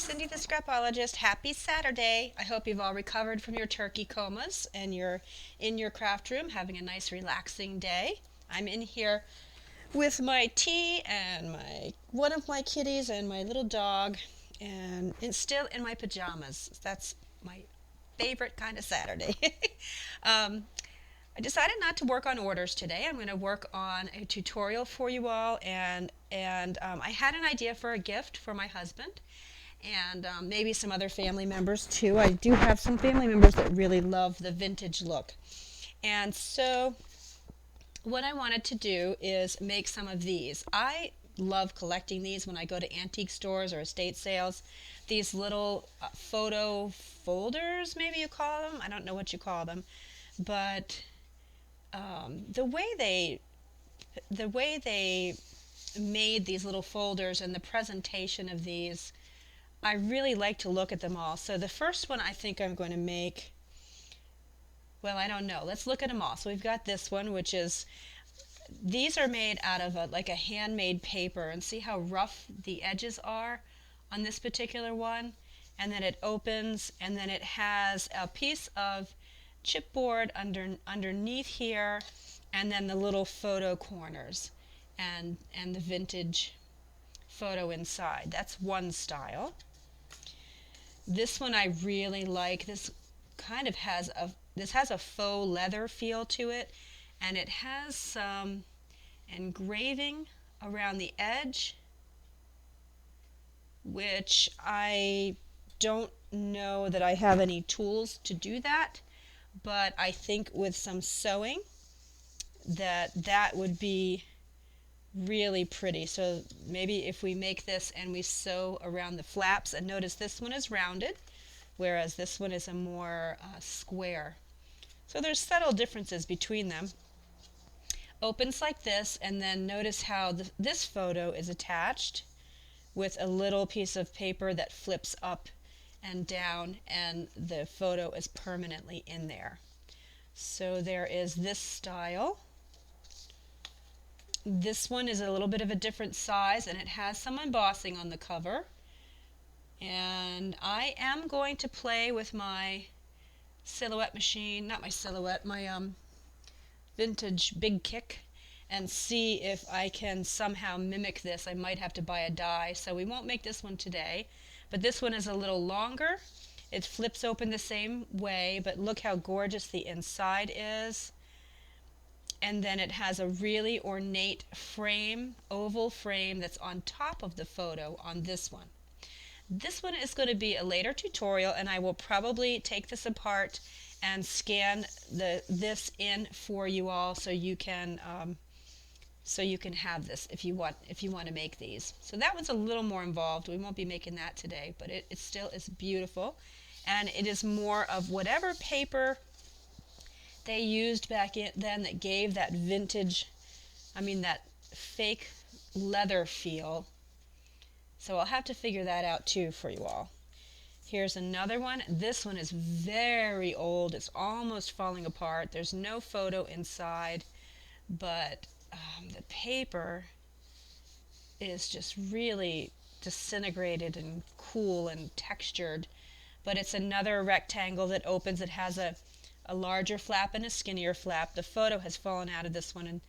Cindy the Scrapologist. Happy Saturday. I hope you've all recovered from your turkey comas and you're in your craft room having a nice relaxing day. I'm in here with my tea and my one of my kitties and my little dog and it's still in my pajamas. That's my favorite kind of Saturday. um, I decided not to work on orders today. I'm going to work on a tutorial for you all, and I had an idea for a gift for my husband, and maybe some other family members too. I do have some family members that really love the vintage look, and so what I wanted to do is make some of these. I love collecting these when I go to antique stores or estate sales. These little photo folders, maybe you call them. I don't know what you call them, but the way they made these little folders and the presentation of these, I really like to look at them all. So the first one I think I'm going to make, well, I don't know. Let's look at them all. So we've got this one, which is, these are made out of like a handmade paper, and see how rough the edges are on this particular one. And then it opens, and then it has a piece of chipboard underneath here, and then the little photo corners and the vintage photo inside. That's one style. This one I really like. This has a faux leather feel to it, and it has some engraving around the edge, which I don't know that I have any tools to do that, but I think with some sewing that would be really pretty. So maybe if we make this and we sew around the flaps, and notice this one is rounded, whereas this one is a more square. So there's subtle differences between them. Opens like this, and then notice how this photo is attached with a little piece of paper that flips up and down, and the photo is permanently in there. So there is this style. This one is a little bit of a different size, and it has some embossing on the cover. And I am going to play with my silhouette machine, not my silhouette, my vintage big kick, and see if I can somehow mimic this. I might have to buy a die, so we won't make this one today. But this one is a little longer. It flips open the same way, but look how gorgeous the inside is. And then it has a really ornate frame, oval frame, that's on top of the photo on this one. This one is going to be a later tutorial, and I will probably take this apart and scan this in for you all, so you can have this if you want to make these. So that one's a little more involved. We won't be making that today, but it still is beautiful, and it is more of whatever paper they used back then that gave that vintage, that fake leather feel. So I'll have to figure that out too for you all. Here's another one. This one is very old. It's almost falling apart. There's no photo inside, but the paper is just really disintegrated and cool and textured. But it's another rectangle that opens. It has a larger flap and a skinnier flap. The photo has fallen out of this one,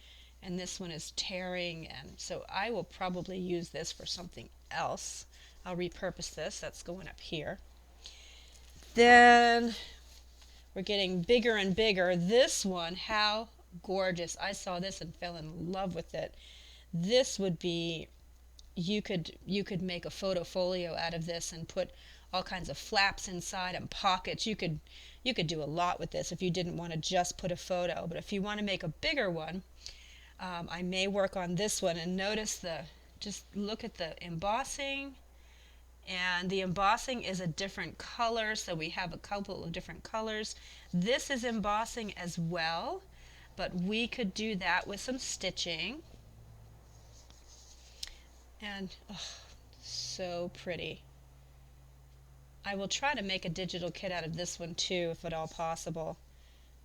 and this one is tearing, and so I will probably use this for something else. I'll repurpose this. That's going up here. Then we're getting bigger and bigger. This one, how gorgeous. I saw this and fell in love with it. This would be, you could make a photo folio out of this and put all kinds of flaps inside and pockets. You could do a lot with this if you didn't want to just put a photo. But if you want to make a bigger one, I may work on this one. And notice just look at the embossing. And the embossing is a different color, so we have a couple of different colors. This is embossing as well, but we could do that with some stitching. And oh, so pretty. I will try to make a digital kit out of this one too, if at all possible.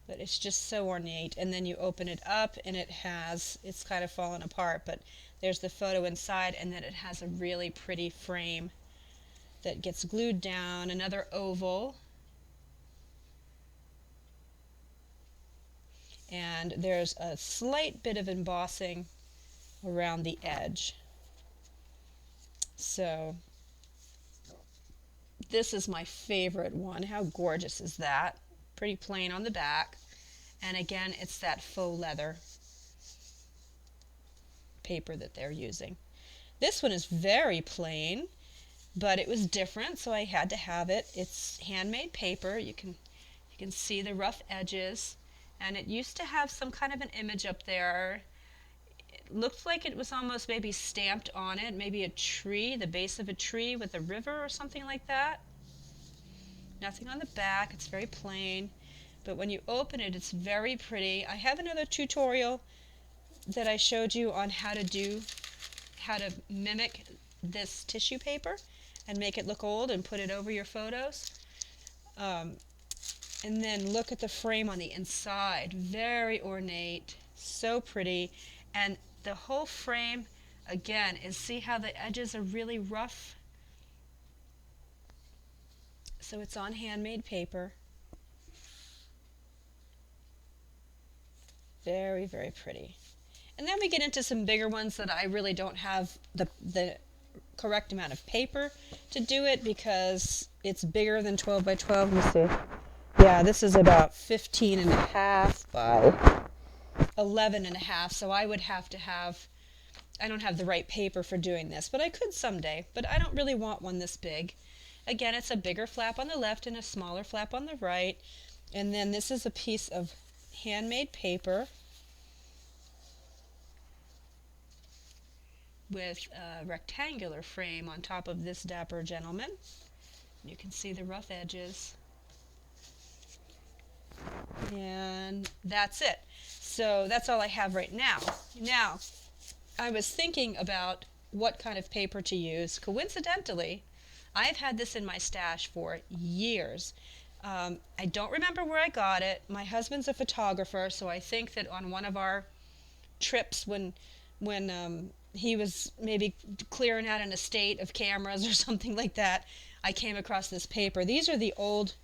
But it's just so ornate. And then you open it up, and it's kind of fallen apart, but there's the photo inside, and then it has a really pretty frame. that gets glued down, another oval, and there's a slight bit of embossing around the edge. So this is my favorite one. How gorgeous is that? Pretty plain on the back. And again, it's that faux leather paper that they're using. This one is very plain, but it was different, so I had to have it. It's handmade paper. You can see the rough edges, and it used to have some kind of an image up there. It looked like it was almost maybe stamped on it, maybe a tree, the base of a tree with a river or something like that. Nothing on the back. It's very plain, but when you open it, it's very pretty. I have another tutorial that I showed you on how to mimic this tissue paper and make it look old and put it over your photos. And then look at the frame on the inside. Very ornate, so pretty. And the whole frame, again, is, see how the edges are really rough? So it's on handmade paper. Very, very pretty. And then we get into some bigger ones that I really don't have the correct amount of paper to do it because it's bigger than 12 by 12. Let me see. Yeah, this is about 15 and a half by 11 and a half, so I would have to have, I don't have the right paper for doing this, but I could someday, but I don't really want one this big. Again, it's a bigger flap on the left and a smaller flap on the right, and then this is a piece of handmade paper with a rectangular frame on top of this dapper gentleman. You can see the rough edges. And that's it. So that's all I have right now. Now, I was thinking about what kind of paper to use. Coincidentally, I've had this in my stash for years. I don't remember where I got it. My husband's a photographer, so I think that on one of our trips when he was maybe clearing out an estate of cameras or something like that, I came across this paper. These are the old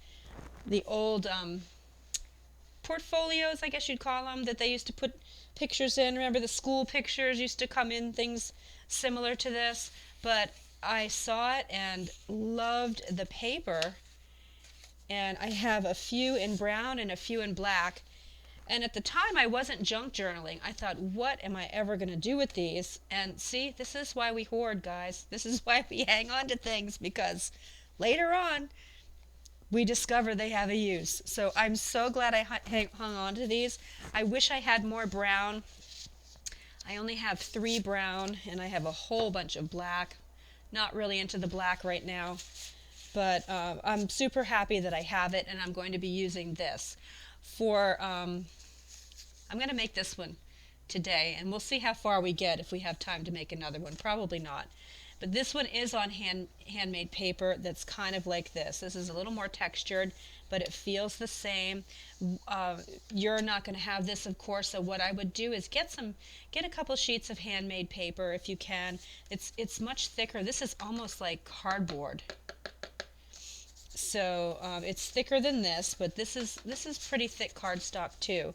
portfolios, I guess you'd call them, that they used to put pictures in. Remember the school pictures used to come in things similar to this? But I saw it and loved the paper. And I have a few in brown and a few in black. And at the time, I wasn't junk journaling. I thought, what am I ever going to do with these? And see, this is why we hoard, guys. This is why we hang on to things, because later on, we discover they have a use. So I'm so glad I hung on to these. I wish I had more brown. I only have 3 brown, and I have a whole bunch of black. Not really into the black right now, but I'm super happy that I have it, and I'm going to be using this. I'm going to make this one today, and we'll see how far we get if we have time to make another one. Probably not. But this one is on handmade paper that's kind of like this. This is a little more textured, but it feels the same. You're not going to have this, of course, so what I would do is get a couple sheets of handmade paper if you can. It's much thicker. This is almost like cardboard. So it's thicker than this, but this is pretty thick cardstock too.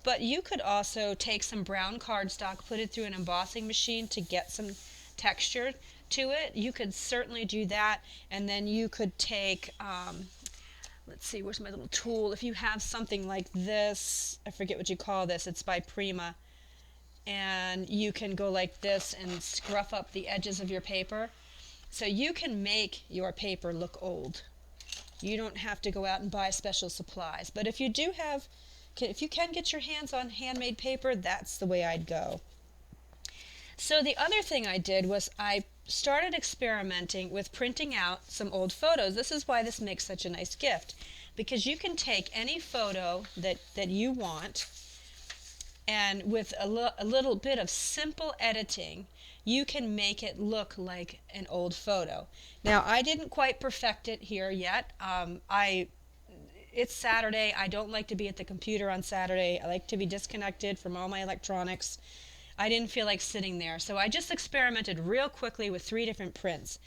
But you could also take some brown cardstock, put it through an embossing machine to get some texture to it. You could certainly do that, and then you could take, let's see, where's my little tool? If you have something like this, I forget what you call this, it's by Prima, and you can go like this and scruff up the edges of your paper. So you can make your paper look old. You don't have to go out and buy special supplies. But if you do have, if you can get your hands on handmade paper, that's the way I'd go. So the other thing I did was I started experimenting with printing out some old photos. This is why this makes such a nice gift, because you can take any photo that you want, and with a little bit of simple editing, you can make it look like an old photo. Now, I didn't quite perfect it here yet. It's Saturday. I don't like to be at the computer on Saturday. I like to be disconnected from all my electronics. I didn't feel like sitting there, so I just experimented real quickly with 3 different prints.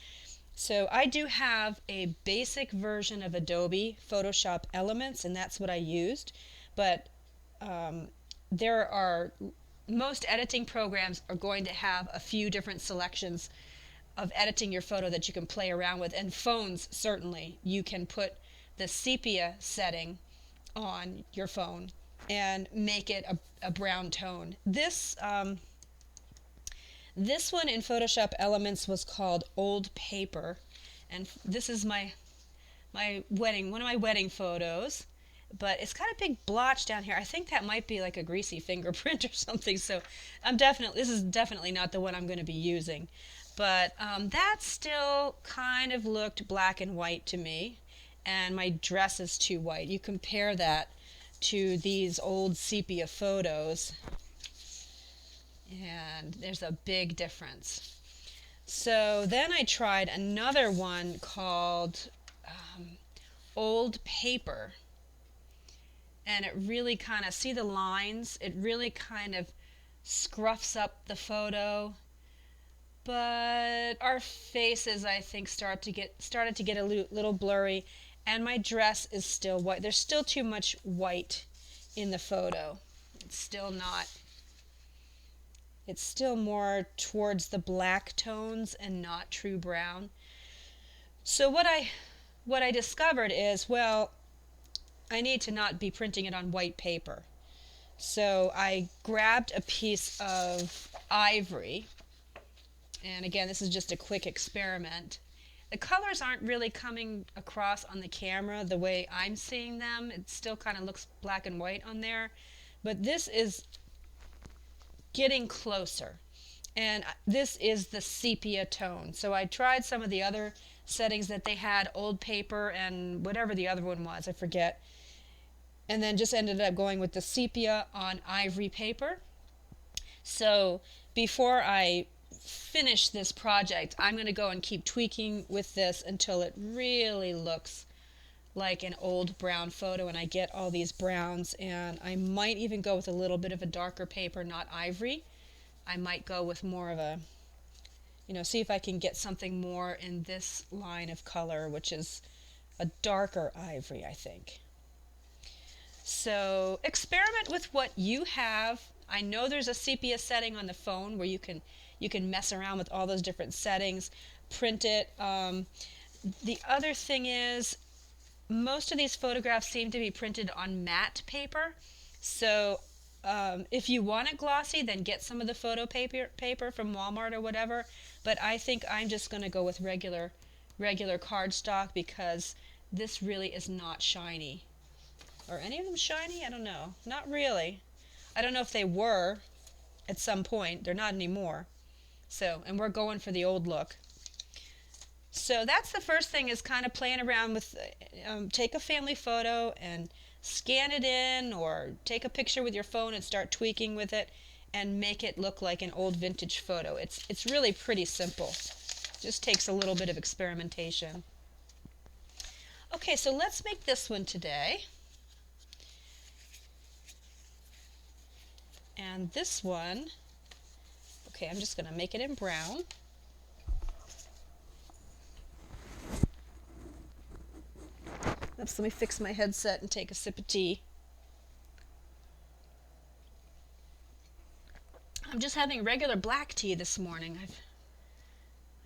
So I do have a basic version of Adobe Photoshop Elements, and that's what I used. But there are most editing programs are going to have a few different selections of editing your photo that you can play around with, and phones certainly you can put the sepia setting on your phone and make it a brown tone. This one in Photoshop Elements was called Old Paper, and this is my wedding, one of my wedding photos. But it's got a big blotch down here. I think that might be like a greasy fingerprint or something. So this is definitely not the one I'm going to be using. But that still kind of looked black and white to me, and my dress is too white. You compare that to these old sepia photos, and there's a big difference. So then I tried another one called Old Paper, and it really kind of, see the lines? It really kind of scruffs up the photo. But our faces, I think, started to get a little blurry, and my dress is still white. There's still too much white in the photo. It's still not. It's still more towards the black tones and not true brown. So what I discovered is, well, I need to not be printing it on white paper. So I grabbed a piece of ivory, and again, this is just a quick experiment. The colors aren't really coming across on the camera the way I'm seeing them. It still kind of looks black and white on there, but this is getting closer, and this is the sepia tone. So I tried some of the other settings that they had, Old Paper and whatever the other one was, I forget, and then just ended up going with the sepia on ivory paper. So before I finish this project, I'm going to go and keep tweaking with this until it really looks like an old brown photo and I get all these browns. And I might even go with a little bit of a darker paper, not ivory. I might go with more of a, see if I can get something more in this line of color, which is a darker ivory, I think. So experiment with what you have. I know there's a sepia setting on the phone where you can mess around with all those different settings, print it. The other thing is, most of these photographs seem to be printed on matte paper. So if you want it glossy, then get some of the photo paper from Walmart or whatever. But I think I'm just going to go with regular cardstock, because this really is not shiny. Are any of them shiny? I don't know. Not really. I don't know if they were at some point. They're not anymore. So, and we're going for the old look. So that's the first thing, is kind of playing around with, take a family photo and scan it in, or take a picture with your phone and start tweaking with it and make it look like an old vintage photo. It's really pretty simple. Just takes a little bit of experimentation. Okay, so let's make this one today. And this one, okay, I'm just going to make it in brown. Oops, let me fix my headset and take a sip of tea. I'm just having regular black tea this morning.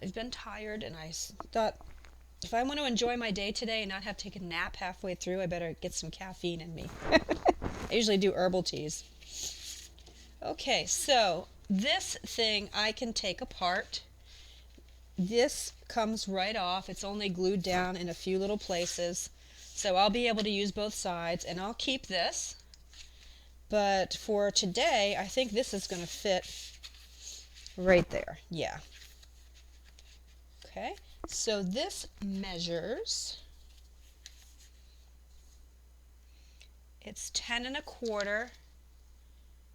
I've been tired, and I thought, if I want to enjoy my day today and not have to take a nap halfway through, I better get some caffeine in me. I usually do herbal teas. Okay, so this thing I can take apart. This comes right off. It's only glued down in a few little places. So I'll be able to use both sides, and I'll keep this. But for today, I think this is going to fit right there. Yeah. Okay, so this measures, it's 10 1/4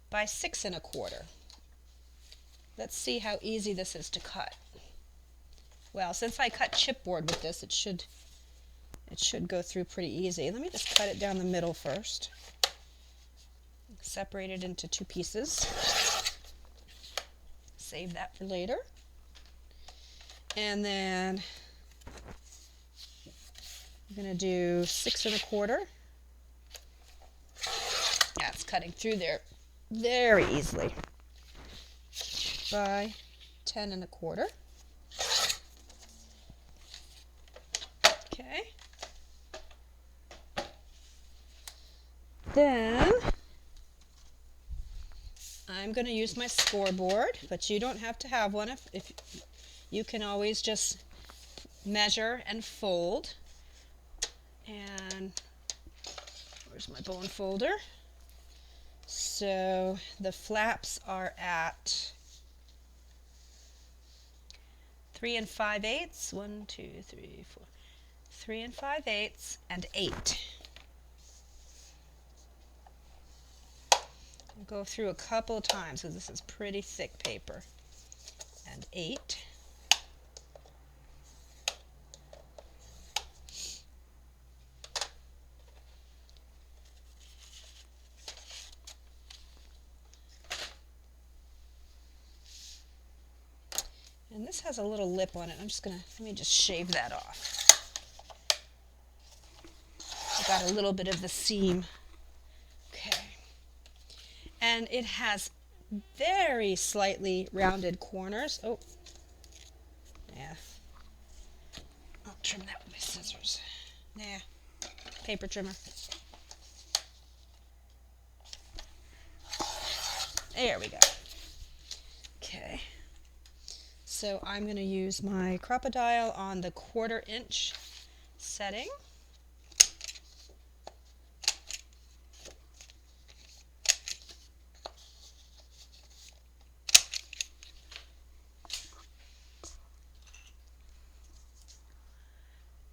by 6 1/4. Let's see how easy this is to cut. Well, since I cut chipboard with this, it should go through pretty easy. Let me just cut it down the middle first. Separate it into 2 pieces. Save that for later. And then I'm going to do 6 1/4. Yeah, it's cutting through there very easily. By 10 1/4. Okay. Then I'm going to use my scoreboard, but you don't have to have one. If you can always just measure and fold. And where's my bone folder? So the flaps are at 3 5/8. 1, 2, 3, 4. 3 5/8 and 8. I'll go through a couple of times because this is pretty thick paper. And 8. And this has a little lip on it. Let me just shave that off. I got a little bit of the seam. Okay. And it has very slightly rounded corners. Oh, yeah. I'll trim that with my scissors. Nah, paper trimmer. There we go. Okay. So I'm going to use my Crocodile on the 1/4 inch setting.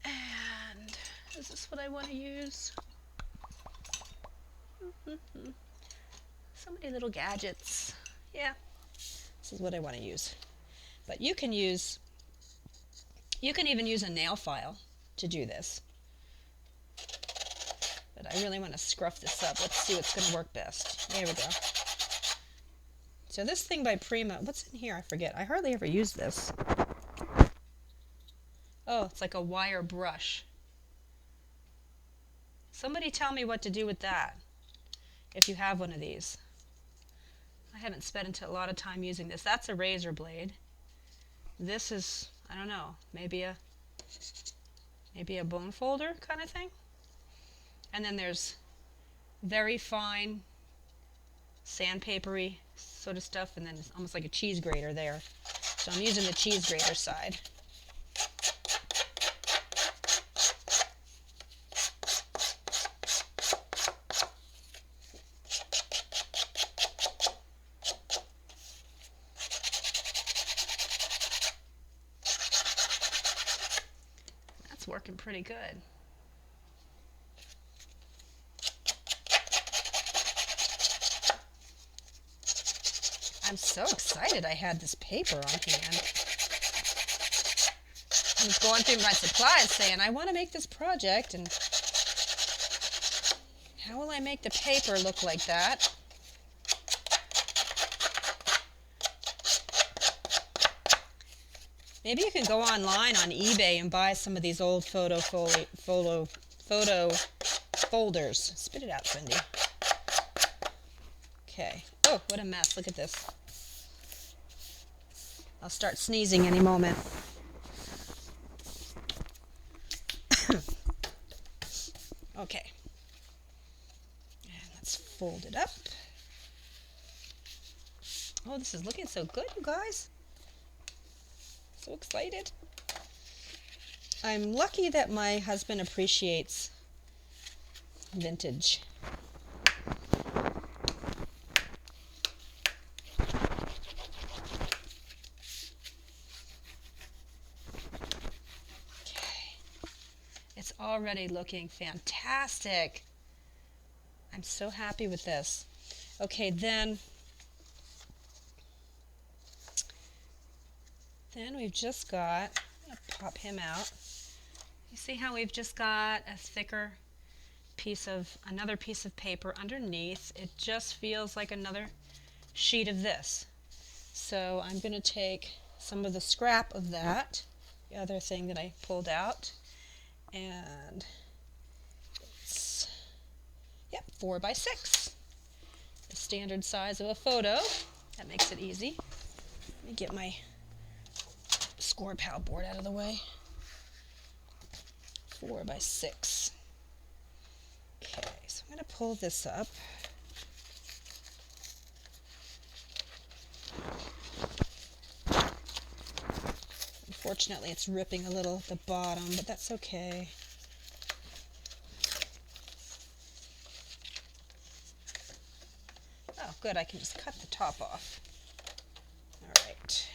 And is this what I want to use? So many little gadgets. Yeah, this is what I want to use. But you can even use a nail file to do this. But I really want to scruff this up. Let's see what's going to work best. There we go. So this thing by Prima, what's in here? I forget. I hardly ever use this. Oh, it's like a wire brush. Somebody tell me what to do with that, if you have one of these. I haven't spent a lot of time using this. That's a razor blade. This is, I don't know, maybe a bone folder kind of thing. And then there's very fine sandpapery sort of stuff, and then it's almost like a cheese grater there. So I'm using the cheese grater side. That's working pretty good. I'm so excited I had this paper on hand. I was going through my supplies saying, I want to make this project, and how will I make the paper look like that? Maybe you can go online on eBay and buy some of these old photo folders. Spit it out, Cindy. Okay. Oh, what a mess. Look at this. I'll start sneezing any moment. Okay. And let's fold it up. Oh, this is looking so good, you guys. So excited. I'm lucky that my husband appreciates vintage. It's already looking fantastic. I'm so happy with this. Okay, then we've just got, I'm going to pop him out. You see how we've just got a thicker another piece of paper underneath. It just feels like another sheet of this. So I'm going to take some of the scrap of that the other thing that I pulled out. And it's, yep, 4 by 6. The standard size of a photo. That makes it easy. Let me get my Scrapologist board out of the way. 4 by 6. Okay, so I'm going to pull this up. Unfortunately, it's ripping a little at the bottom, but that's okay. Oh, good, I can just cut the top off. All right.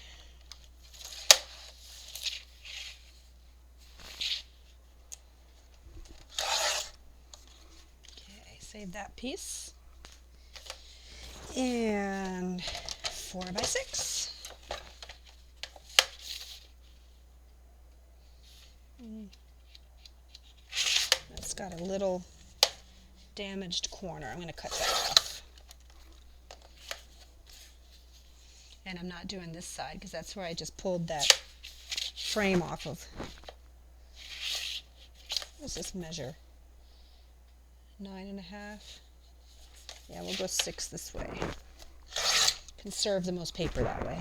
Okay, save that piece. And 4 by 6. That's got a little damaged corner. I'm going to cut that off. And I'm not doing this side because that's where I just pulled that frame off of. What does this measure? 9.5. Yeah, we'll go 6 this way. Conserve the most paper that way.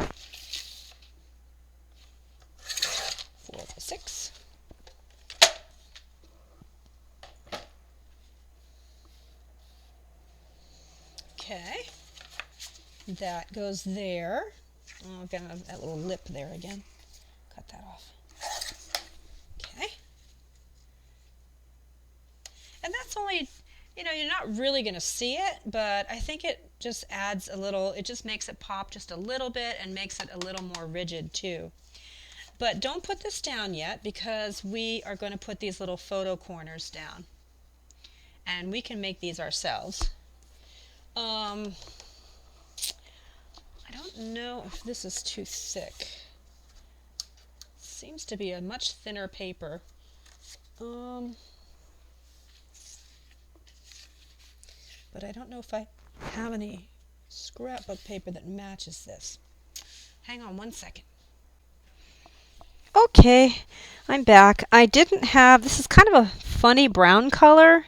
4 by 6. Okay, that goes there. Oh, I've got that little lip there again. Cut that off. Okay. And that's only, you're not really going to see it, but I think it just adds a little, it just makes it pop just a little bit and makes it a little more rigid too. But don't put this down yet because we are going to put these little photo corners down. And we can make these ourselves. I don't know if this is too thick. Seems to be a much thinner paper. But I don't know if I have any scrapbook paper that matches this. Hang on one second. Okay, I'm back. I didn't have, this is kind of a funny brown color.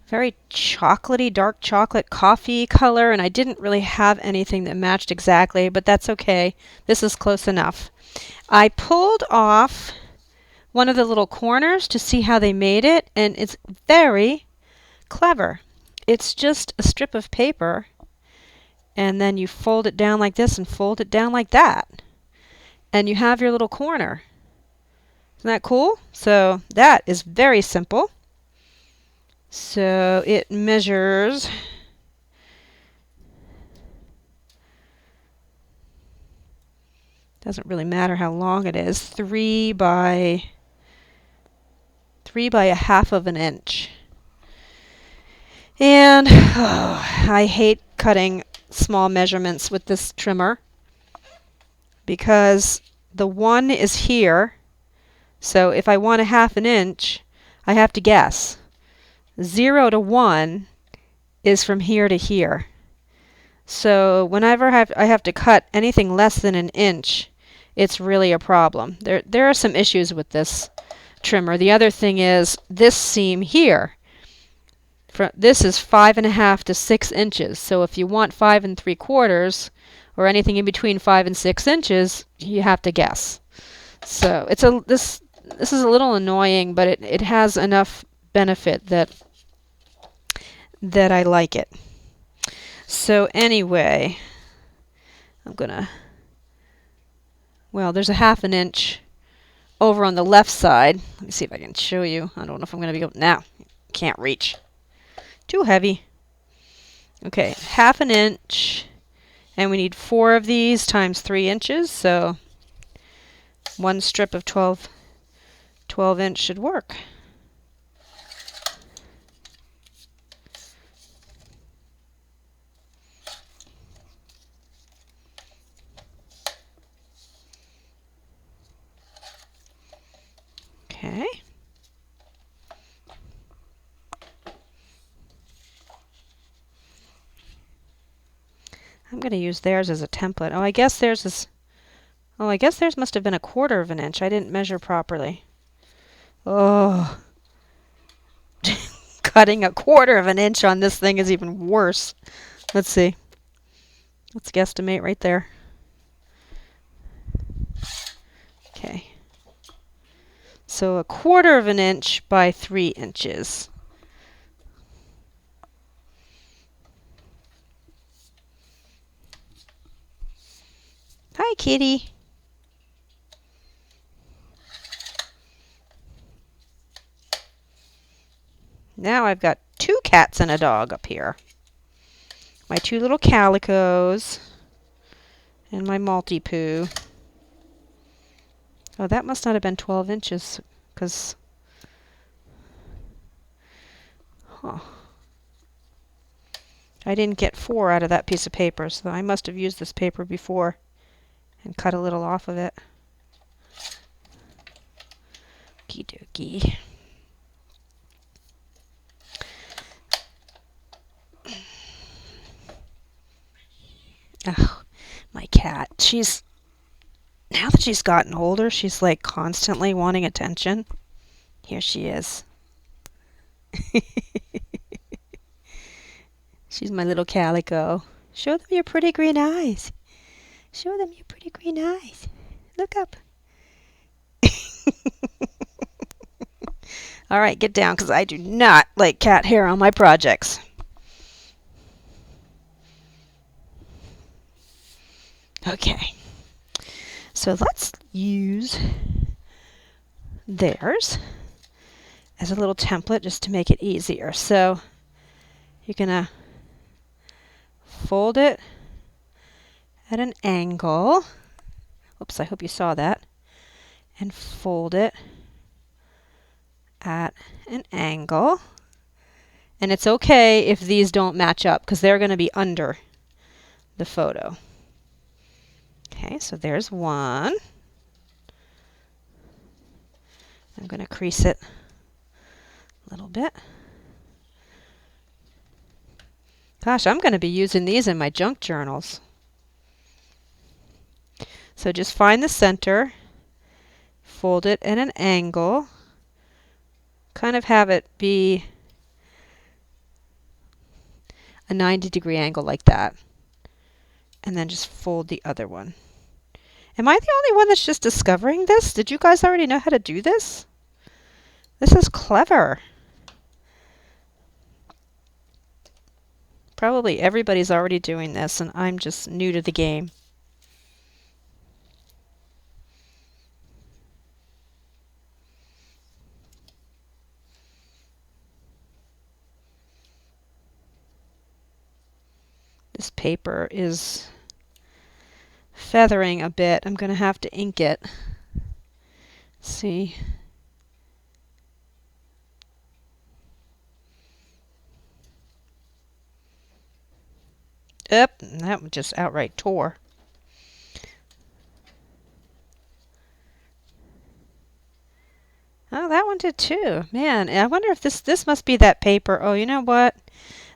Very chocolatey, dark chocolate coffee color, and I didn't really have anything that matched exactly, but that's okay. This is close enough. I pulled off one of the little corners to see how they made it, and it's very clever. It's just a strip of paper, and then you fold it down like this and fold it down like that, and you have your little corner. Isn't that cool? So that is very simple. So it measures, doesn't really matter how long it is, 3 by 1/2 of an inch. And I hate cutting small measurements with this trimmer because the 1 is here. So if I want 1/2 an inch, I have to guess. 0 to 1 is from here to here. So whenever I have to cut anything less than an inch, it's really a problem. There are some issues with this trimmer. The other thing is this seam here. This is 5.5 to 6 inches. So if you want 5 3/4 or anything in between 5 and 6 inches, you have to guess. So this is a little annoying, but it has enough benefit that I like it. So anyway, well, there's 1/2 an inch over on the left side. Let me see if I can show you. I don't know if I'm going to be able to. Now, can't reach. Too heavy. Okay, 1/2 an inch, and we need 4 of these times 3 inches, so one strip of 12 inch should work. Okay. I'm going to use theirs as a template. Oh, I guess theirs is Oh, I guess theirs must have been 1/4 of an inch. I didn't measure properly. Oh, cutting 1/4 of an inch on this thing is even worse. Let's see. Let's guesstimate right there. Okay. So 1/4 of an inch by 3 inches. Hi, kitty. Now I've got 2 cats and a dog up here. My 2 little calicos and my Maltipoo. Oh, that must not have been 12 inches, because, huh. I didn't get 4 out of that piece of paper, so I must have used this paper before and cut a little off of it. Okie dokie. Oh, my cat. Now that she's gotten older, she's like constantly wanting attention. Here she is. She's my little calico. Show them your pretty green eyes. Show them your pretty green eyes. Look up. All right, get down, because I do not like cat hair on my projects. Okay. So let's use theirs as a little template just to make it easier. So you're going to fold it at an angle. Oops, I hope you saw that. And fold it at an angle. And it's okay if these don't match up, because they're going to be under the photo. Okay, so there's one. I'm going to crease it a little bit. Gosh, I'm going to be using these in my junk journals. So just find the center, fold it at an angle, kind of have it be a 90-degree angle like that, and then just fold the other one. Am I the only one that's just discovering this? Did you guys already know how to do this? This is clever. Probably everybody's already doing this, and I'm just new to the game. This paper is feathering a bit. I'm going to have to ink it. See. Yep, that one just outright tore. Oh, that one did too. Man, I wonder if this must be that paper. Oh, you know what?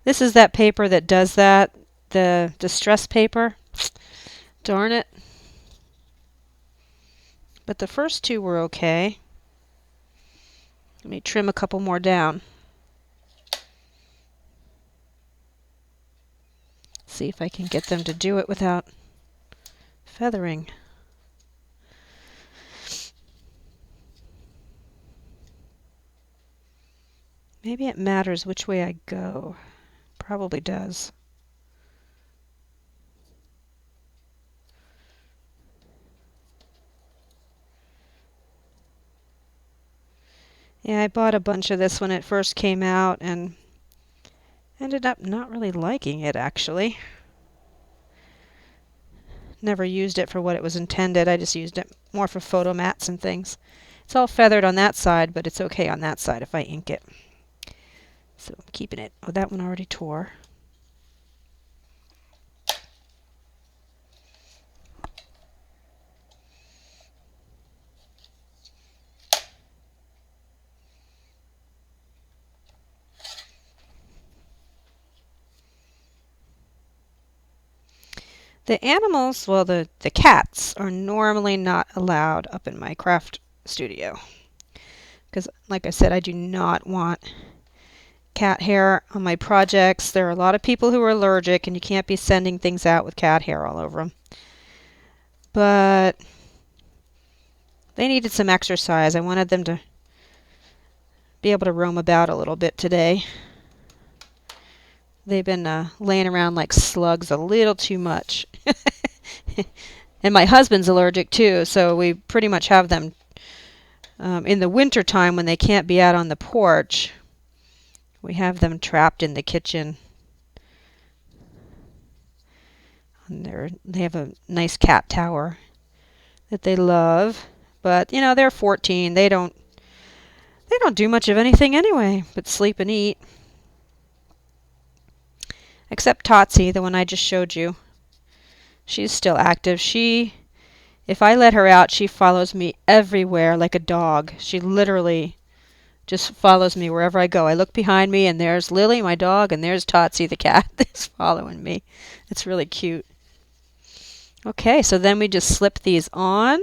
This is that paper that does that. The distress paper. Darn it. But the first 2 were okay. Let me trim a couple more down. See if I can get them to do it without feathering. Maybe it matters which way I go. Probably does. Yeah, I bought a bunch of this when it first came out and ended up not really liking it, actually. Never used it for what it was intended. I just used it more for photo mats and things. It's all feathered on that side, but it's okay on that side if I ink it. So I'm keeping it. Oh, that one already tore. The animals, well, the cats are normally not allowed up in my craft studio. Because, like I said, I do not want cat hair on my projects. There are a lot of people who are allergic, and you can't be sending things out with cat hair all over them. But they needed some exercise. I wanted them to be able to roam about a little bit today. They've been laying around like slugs a little too much. And my husband's allergic too, so we pretty much have them in the winter time when they can't be out on the porch. We have them trapped in the kitchen. And they have a nice cat tower that they love. But, you know, they're 14. They don't do much of anything anyway but sleep and eat. Except Totsie, the one I just showed you. She's still active. If I let her out, she follows me everywhere like a dog. She literally just follows me wherever I go. I look behind me, and there's Lily, my dog, and there's Totsie, the cat, that's following me. It's really cute. Okay, so then we just slip these on.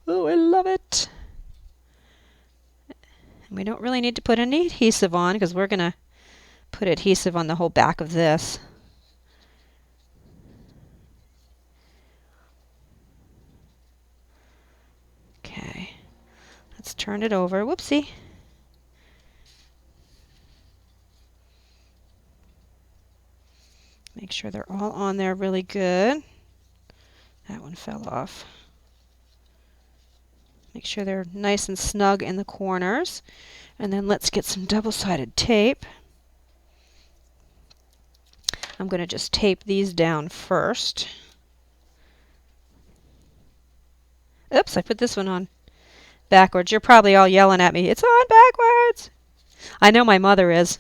Oh, I love it. And we don't really need to put any adhesive on because we're going to put adhesive on the whole back of this. Okay, let's turn it over. Whoopsie. Make sure they're all on there really good. That one fell off. Make sure they're nice and snug in the corners. And then let's get some double-sided tape. I'm going to just tape these down first. Oops, I put this one on backwards. You're probably all yelling at me, "It's on backwards!" I know my mother is.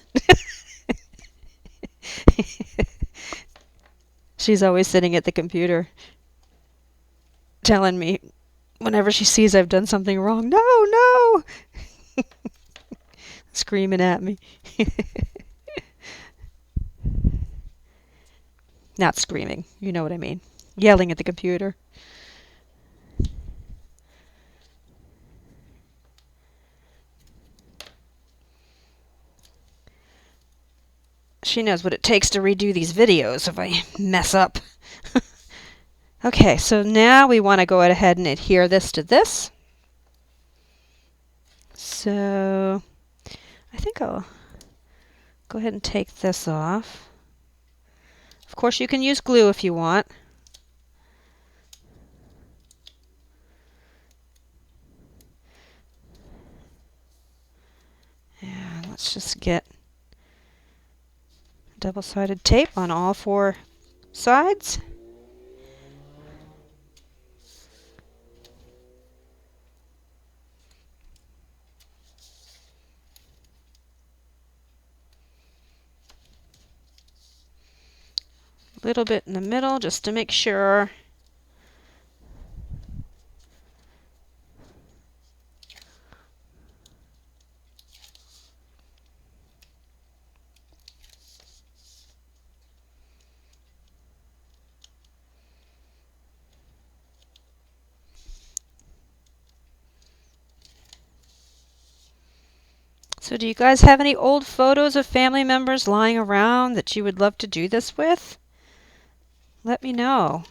She's always sitting at the computer telling me whenever she sees I've done something wrong, "No, no!" Screaming at me. Not screaming, you know what I mean. Yelling at the computer. She knows what it takes to redo these videos if I mess up. Okay, so now we want to go ahead and adhere this to this. So I think I'll go ahead and take this off. Of course, you can use glue if you want. And let's just get double-sided tape on all 4 sides. A little bit in the middle just to make sure. So do you guys have any old photos of family members lying around that you would love to do this with? Let me know.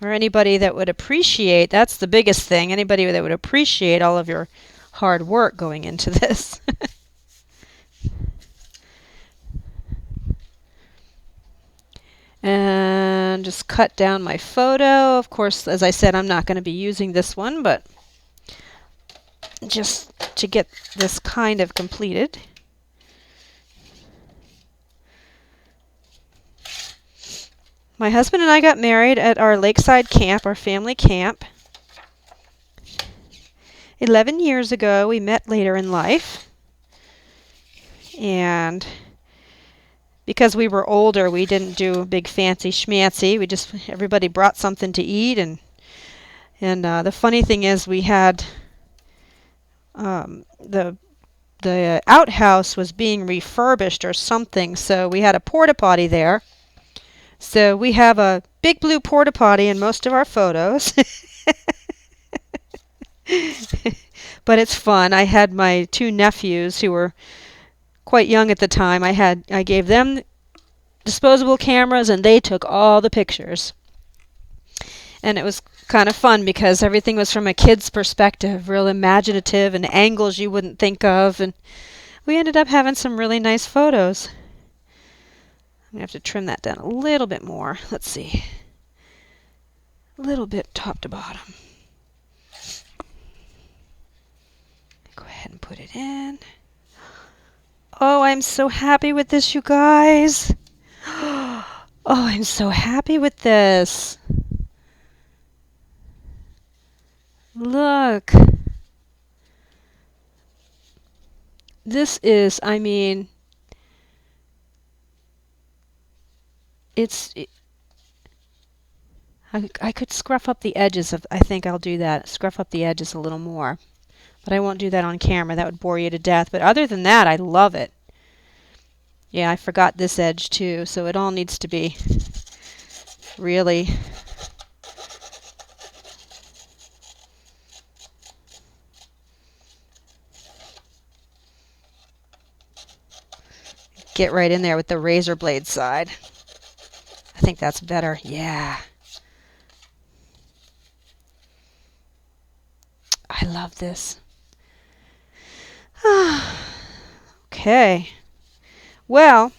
Or anybody that would appreciate, that's the biggest thing, anybody that would appreciate all of your hard work going into this. And just cut down my photo. Of course, as I said, I'm not going to be using this one, but just to get this kind of completed. My husband and I got married at our lakeside camp, our family camp. 11 years ago. We met later in life. And because we were older, we didn't do big fancy schmancy. Everybody brought something to eat. And the funny thing is we had the outhouse was being refurbished or something, so we had a porta potty there. So we have a big blue porta potty in most of our photos. But it's fun. I had my two nephews who were quite young at the time. I gave them disposable cameras and they took all the pictures. And it was kind of fun because everything was from a kid's perspective, real imaginative and angles you wouldn't think of, and we ended up having some really nice photos. I'm going to have to trim that down a little bit more. Let's see. A little bit top to bottom. Go ahead and put it in. Oh, I'm so happy with this, you guys. Oh, I'm so happy with this. Look. This is, I mean, I could scruff up the edges of, I think I'll do that. Scruff up the edges a little more. But I won't do that on camera. That would bore you to death. But other than that, I love it. Yeah, I forgot this edge too, so it all needs to be really get right in there with the razor blade side. I think that's better. Yeah. I love this. Okay. Well,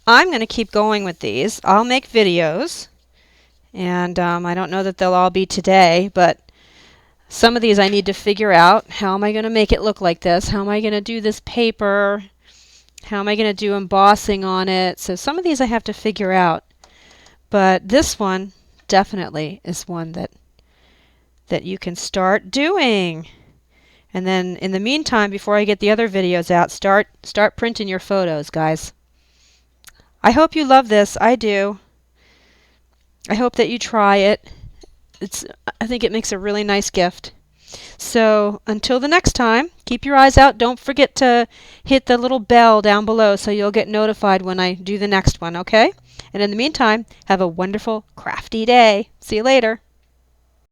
I'm going to keep going with these. I'll make videos, and I don't know that they'll all be today, but some of these I need to figure out. How am I going to make it look like this? How am I going to do this paper? How am I going to do embossing on it? So some of these I have to figure out. But this one definitely is one that you can start doing. And then in the meantime, before I get the other videos out, start printing your photos, guys. I hope you love this. I do. I hope that you try it. I think it makes a really nice gift. So until the next time, keep your eyes out. Don't forget to hit the little bell down below so you'll get notified when I do the next one, okay? And in the meantime, have a wonderful crafty day. See you later.